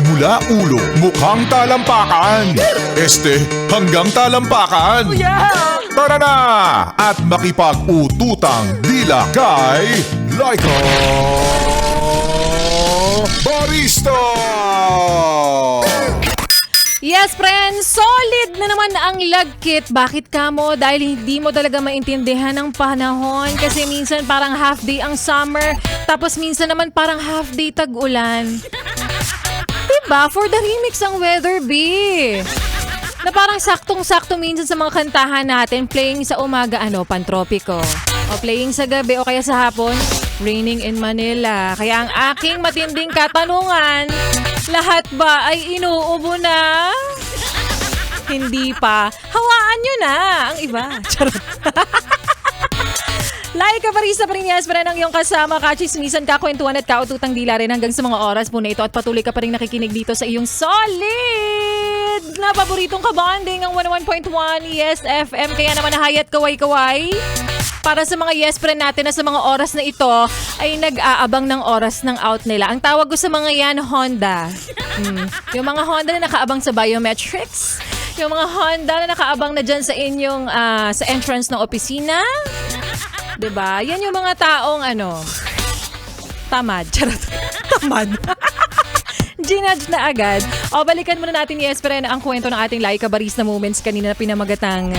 Mula ulo, mukhang talampakan. Hanggang talampakan. Tara na! At makipag-ututang dila kay Laika Barista! Yes, friend! Solid na naman ang lagkit. Bakit ka mo? Dahil hindi mo talaga maintindihan ang panahon. Kasi minsan parang half day ang summer. Tapos minsan naman parang half day tag-ulan. Diba? For the remix ang weather, B. Na parang saktong-sakto minsan sa mga kantahan natin. Playing sa umaga, pantropiko. O playing sa gabi o kaya sa hapon, raining in Manila. Kaya ang aking matinding katanungan, lahat ba ay inuubo na? Hindi pa. Hawaan nyo na ang iba. Charot. Laika Barista pa rin, yes, pa rin ang iyong kasama, kachismisan, kakwentuhan at kaututang dila rin hanggang sa mga oras po na ito at patuloy ka pa rin nakikinig dito sa iyong solid na paboritong kabanding ang 101.1 Yes FM. Kaya naman nahayat kaway-kaway para sa mga yes friend natin na sa mga oras na ito ay nag-aabang ng oras ng out nila. Ang tawag ko sa mga yan, Honda. Yung mga Honda na nakaabang sa biometrics, yung mga Honda na nakaabang na dyan sa inyong sa entrance ng opisina. Diba? Yan yung mga taong tamad. Charot. Tamad. Ginudge na agad. O, balikan muna natin, yes, pero ang kwento ng ating Laika Barista Moments kanina na pinamagatang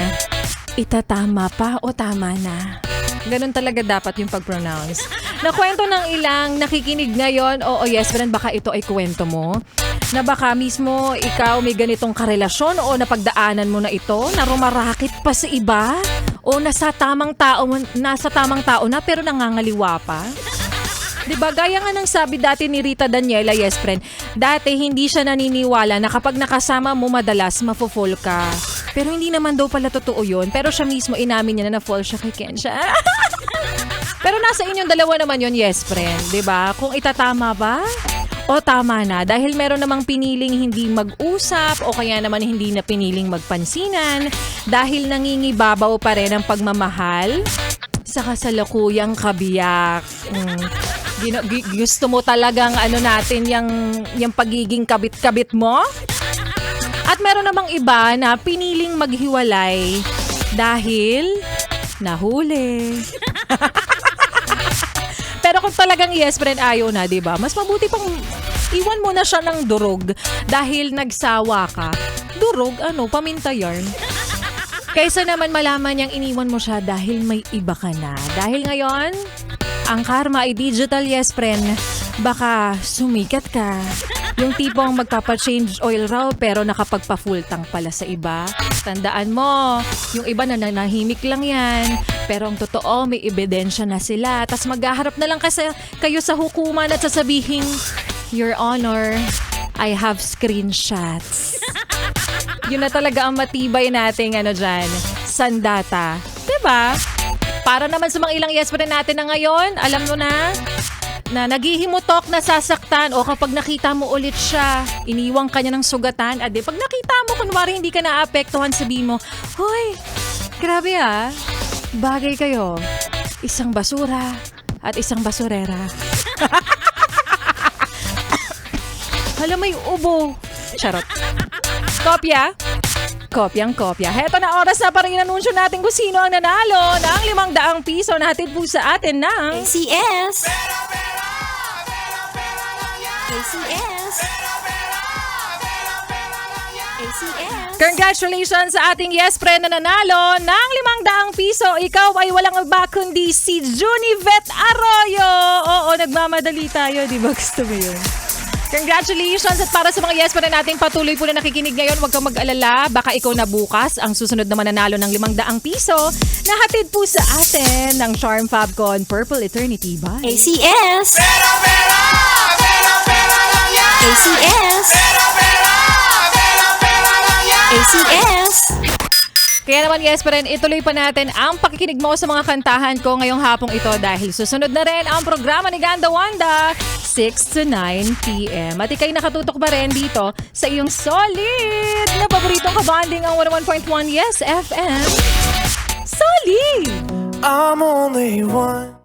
itatama pa o tama na. Ganun talaga dapat yung pag-pronounce. Nakwento ng ilang nakikinig ngayon, oo, yes, pero baka ito ay kwento mo. Na baka mismo ikaw may ganitong karelasyon o napagdaanan mo na ito, na rumarakit pa sa iba, o nasa tamang tao na pero nangangaliwa pa. Diba, gaya nga ng sabi dati ni Rita Daniela, yes friend, dati hindi siya naniniwala na kapag nakasama mo madalas, mafo-fall ka. Pero hindi naman daw pala totoo yun. Pero siya mismo inamin niya na na-fall siya kay Kensha. Pero nasa inyong dalawa naman yun, yes friend. Diba? Kung itatama ba o tama na. Dahil meron namang piniling hindi mag-usap o kaya naman hindi na piniling magpansinan. Dahil nangingibabaw pa rin ang pagmamahal sa kasalukuyang kabiyak. Gusto mo talagang natin yung pagiging kabit-kabit mo? At meron namang iba na piniling maghiwalay dahil nahuli. Pero kung talagang yes friend, ayaw na, diba? Mas mabuti pang iwan mo na siya ng durog dahil nagsawa ka. Durog, paminta yarn. Kaysa naman malaman niyang iniwan mo siya dahil may iba ka na. Dahil ngayon, ang karma ay digital, yes friend. Baka sumikat ka. Yung tipong magpapa-change oil raw pero nakapagpa-full tank pala sa iba. Tandaan mo, yung iba na nanahimik lang yan. Pero ang totoo, may ebidensya na sila. Tapos maghaharap na lang kayo sa hukuman at sasabihin, Your Honor, I have screenshots. Yun na talaga ang matibay nating dyan, sandata. Diba? Para naman sa mga ilang yes pa rin natin na ngayon, alam mo na naghihimutok, nasasaktan, o kapag nakita mo ulit siya, iniwang ka niya ng sugatan, ade, pag nakita mo, kunwari hindi ka naapektuhan, sabi mo, hoy, grabe bagay kayo. Isang basura at isang basurera. Hala, may ubo. Charot. Kopya? Kopyang-kopya. Heto na, oras na para inanunsyo natin kung sino ang nanalo ng 500 piso na hatid po sa atin ng ACS. ACS. ACS. Congratulations sa ating yes friend na nanalo ng 500 piso. Ikaw ay walang iba kundi si Junivet Arroyo. Oo, nagmamadali tayo. Di ba gusto mo yun? Congratulations! At para sa mga yes pa rin nating patuloy po na nakikinig ngayon, huwag kang mag-alala. Baka ikaw na bukas ang susunod na mananalo ng 500 piso na hatid po sa atin ng Charm Fabcon Purple Eternity by ACS. Pera, pera! Pera, pera lang yan! ACS. Pera, pera! Pera, pera lang yan! ACS. Kaya naman yes pa rin, ituloy pa natin ang pakikinig mo sa mga kantahan ko ngayong hapong ito dahil susunod na rin ang programa ni Ganda Wanda 6 to 9 p.m. At ikay nakatutok pa rin dito sa iyong solid na paboritong kabanding ang 101.1 Yes FM. Solid! I'm only one